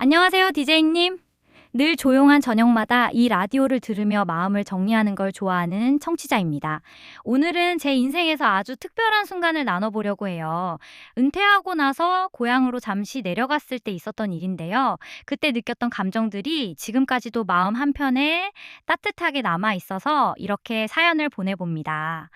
안녕하세요, 디제이님. 늘 조용한 저녁마다 이 라디오를 들으며 마음을 정리하는 걸 좋아하는 청취자입니다. 오늘은 제 인생에서 아주 특별한 순간을 나눠보려고 해요. 은퇴하고 나서 고향으로 잠시 내려갔을 때 있었던 일인데요. 그때 느꼈던 감정들이 지금까지도 마음 한편에 따뜻하게 남아 있어서 이렇게 사연을 보내봅니다.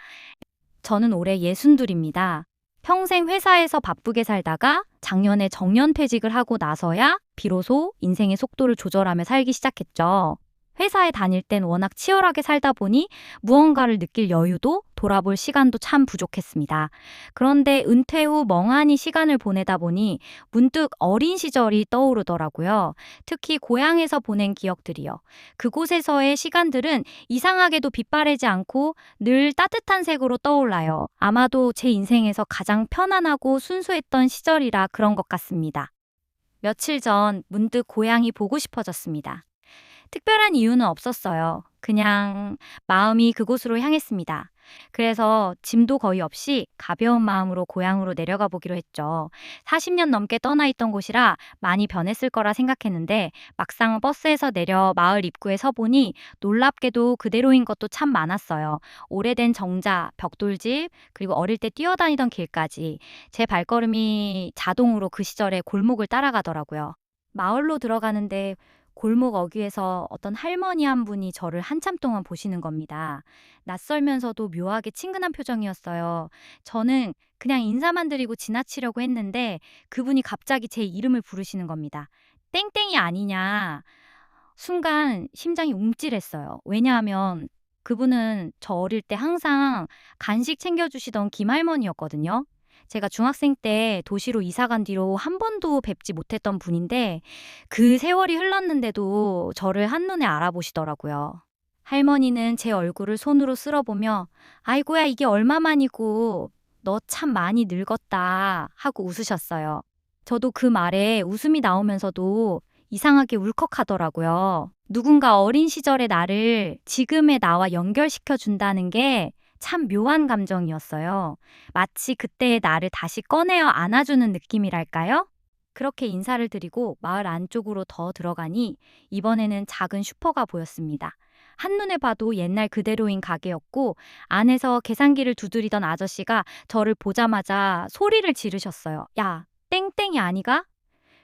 저는 올해 62입니다. 평생 회사에서 바쁘게 살다가 작년에 정년퇴직을 하고 나서야 비로소 인생의 속도를 조절하며 살기 시작했죠. 회사에 다닐 땐 워낙 치열하게 살다 보니 무언가를 느낄 여유도 돌아볼 시간도 참 부족했습니다. 그런데 은퇴 후 멍하니 시간을 보내다 보니 문득 어린 시절이 떠오르더라고요. 특히 고향에서 보낸 기억들이요. 그곳에서의 시간들은 이상하게도 빛바래지 않고 늘 따뜻한 색으로 떠올라요. 아마도 제 인생에서 가장 편안하고 순수했던 시절이라 그런 것 같습니다. 며칠 전 문득 고향이 보고 싶어졌습니다. 특별한 이유는 없었어요. 그냥 마음이 그곳으로 향했습니다. 그래서 짐도 거의 없이 가벼운 마음으로 고향으로 내려가 보기로 했죠. 40년 넘게 떠나 있던 곳이라 많이 변했을 거라 생각했는데 막상 버스에서 내려 마을 입구에 서보니 놀랍게도 그대로인 것도 참 많았어요. 오래된 정자, 벽돌집, 그리고 어릴 때 뛰어다니던 길까지 제 발걸음이 자동으로 그 시절의 골목을 따라가더라고요. 마을로 들어가는데 골목 어귀에서 어떤 할머니 한 분이 저를 한참 동안 보시는 겁니다. 낯설면서도 묘하게 친근한 표정이었어요. 저는 그냥 인사만 드리고 지나치려고 했는데 그분이 갑자기 제 이름을 부르시는 겁니다. 땡땡이 아니냐. 순간 심장이 움찔했어요. 왜냐하면 그분은 저 어릴 때 항상 간식 챙겨주시던 김할머니였거든요. 제가 중학생 때 도시로 이사 간 뒤로 한 번도 뵙지 못했던 분인데 그 세월이 흘렀는데도 저를 한눈에 알아보시더라고요. 할머니는 제 얼굴을 손으로 쓸어보며 아이고야 이게 얼마만이고 너 참 많이 늙었다 하고 웃으셨어요. 저도 그 말에 웃음이 나오면서도 이상하게 울컥하더라고요. 누군가 어린 시절의 나를 지금의 나와 연결시켜 준다는 게 참 묘한 감정이었어요. 마치 그때의 나를 다시 꺼내어 안아주는 느낌이랄까요? 그렇게 인사를 드리고 마을 안쪽으로 더 들어가니 이번에는 작은 슈퍼가 보였습니다. 한눈에 봐도 옛날 그대로인 가게였고 안에서 계산기를 두드리던 아저씨가 저를 보자마자 소리를 지르셨어요. 야, 땡땡이 아니가?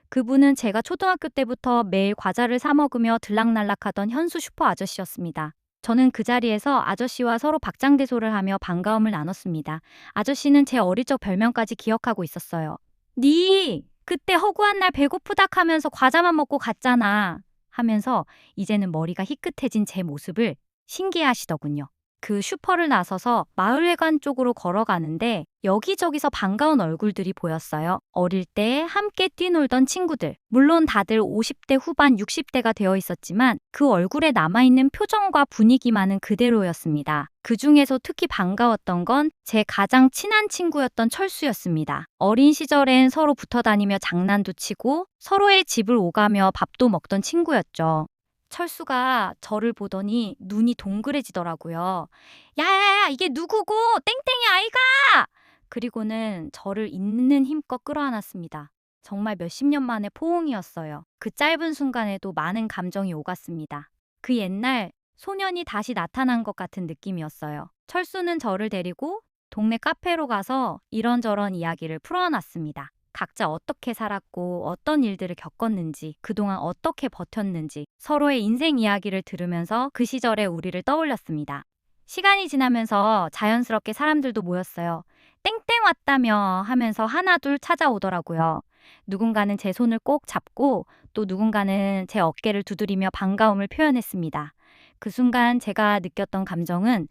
그분은 제가 초등학교 때부터 매일 과자를 사 먹으며 들락날락하던 현수 슈퍼 아저씨였습니다. 저는 그 자리에서 아저씨와 서로 박장대소를 하며 반가움을 나눴습니다. 아저씨는 제 어릴 적 별명까지 기억하고 있었어요. 니 그때 허구한 날 배고프다 하면서 과자만 먹고 갔잖아 하면서 이제는 머리가 희끗해진 제 모습을 신기해하시더군요. 그 슈퍼를 나서서 마을회관 쪽으로 걸어가는데 여기저기서 반가운 얼굴들이 보였어요. 어릴 때 함께 뛰놀던 친구들. 물론 다들 50대 후반 60대가 되어 있었지만 그 얼굴에 남아있는 표정과 분위기만은 그대로였습니다. 그 중에서 특히 반가웠던 건 제 가장 친한 친구였던 철수였습니다. 어린 시절엔 서로 붙어 다니며 장난도 치고 서로의 집을 오가며 밥도 먹던 친구였죠. 철수가 저를 보더니 눈이 동그래지더라고요. 야야야 이게 누구고 땡땡이 아이가! 그리고는 저를 있는 힘껏 끌어안았습니다. 정말 몇십 년 만의 포옹이었어요. 그 짧은 순간에도 많은 감정이 오갔습니다. 그 옛날 소년이 다시 나타난 것 같은 느낌이었어요. 철수는 저를 데리고 동네 카페로 가서 이런저런 이야기를 풀어놨습니다. 각자 어떻게 살았고 어떤 일들을 겪었는지 그동안 어떻게 버텼는지 서로의 인생 이야기를 들으면서 그 시절의 우리를 떠올렸습니다. 시간이 지나면서 자연스럽게 사람들도 모였어요. 땡땡 왔다며 하면서 하나둘 찾아오더라고요. 누군가는 제 손을 꼭 잡고 또 누군가는 제 어깨를 두드리며 반가움을 표현했습니다. 그 순간 제가 느꼈던 감정은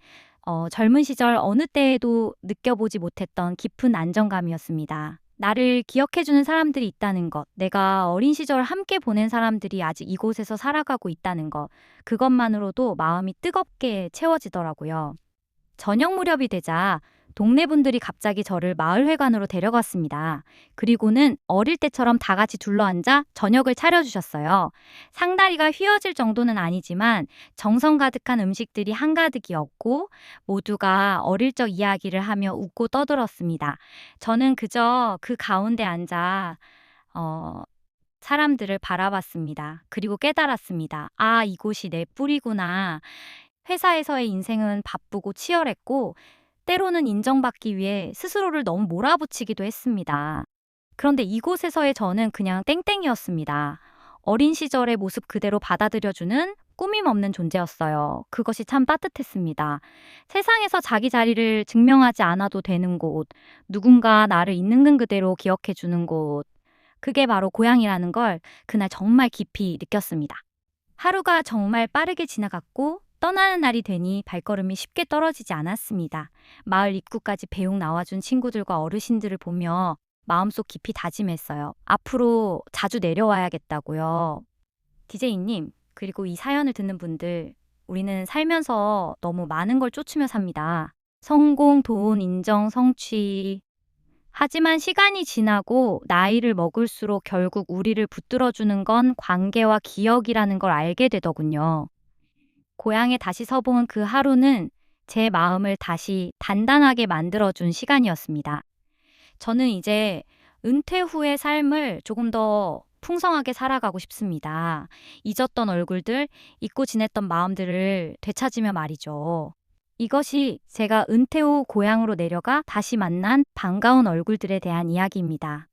젊은 시절 어느 때에도 느껴보지 못했던 깊은 안정감이었습니다. 나를 기억해주는 사람들이 있다는 것, 내가 어린 시절 함께 보낸 사람들이 아직 이곳에서 살아가고 있다는 것, 그것만으로도 마음이 뜨겁게 채워지더라고요. 저녁 무렵이 되자 동네 분들이 갑자기 저를 마을회관으로 데려갔습니다. 그리고는 어릴 때처럼 다 같이 둘러앉아 저녁을 차려주셨어요. 상다리가 휘어질 정도는 아니지만 정성 가득한 음식들이 한가득이었고 모두가 어릴 적 이야기를 하며 웃고 떠들었습니다. 저는 그저 그 가운데 앉아 어, 사람들을 바라봤습니다. 그리고 깨달았습니다. 아, 이곳이 내 뿌리구나. 회사에서의 인생은 바쁘고 치열했고, 때로는 인정받기 위해 스스로를 너무 몰아붙이기도 했습니다. 그런데 이곳에서의 저는 그냥 땡땡이었습니다. 어린 시절의 모습 그대로 받아들여주는 꾸밈 없는 존재였어요. 그것이 참 따뜻했습니다. 세상에서 자기 자리를 증명하지 않아도 되는 곳, 누군가 나를 있는 그대로 기억해주는 곳, 그게 바로 고향이라는 걸 그날 정말 깊이 느꼈습니다. 하루가 정말 빠르게 지나갔고 떠나는 날이 되니 발걸음이 쉽게 떨어지지 않았습니다. 마을 입구까지 배웅 나와준 친구들과 어르신들을 보며 마음속 깊이 다짐했어요. 앞으로 자주 내려와야겠다고요. 디제이님, 그리고 이 사연을 듣는 분들, 우리는 살면서 너무 많은 걸 쫓으며 삽니다. 성공, 돈, 인정, 성취. 하지만 시간이 지나고 나이를 먹을수록 결국 우리를 붙들어주는 건 관계와 기억이라는 걸 알게 되더군요. 고향에 다시 서본 그 하루는 제 마음을 다시 단단하게 만들어준 시간이었습니다. 저는 이제 은퇴 후의 삶을 조금 더 풍성하게 살아가고 싶습니다. 잊었던 얼굴들, 잊고 지냈던 마음들을 되찾으며 말이죠. 이것이 제가 은퇴 후 고향으로 내려가 다시 만난 반가운 얼굴들에 대한 이야기입니다.